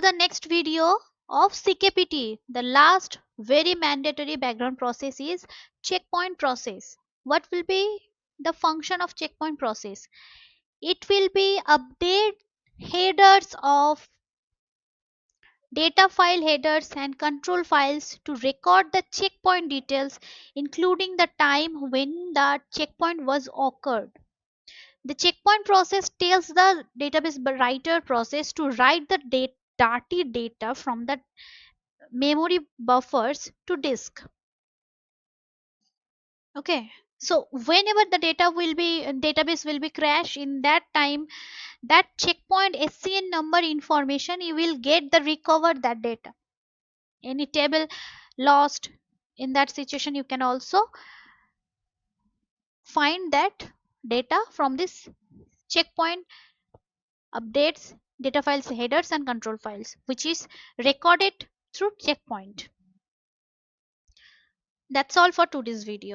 The next video of CKPT, the last very mandatory background process is checkpoint process. What will be the function of checkpoint process? It will be update headers of data file headers and control files to record the checkpoint details, including the time when the checkpoint was occurred. The checkpoint process tells the database writer process to write the dirty data from the memory buffers to disk. Okay, so whenever the database will be crashed, in that time, that checkpoint SCN number information, you will get the recover that data. Any table lost, in that situation you can also find that data from this checkpoint updates data files headers and control files, which is recorded through checkpoint. That's all for today's video.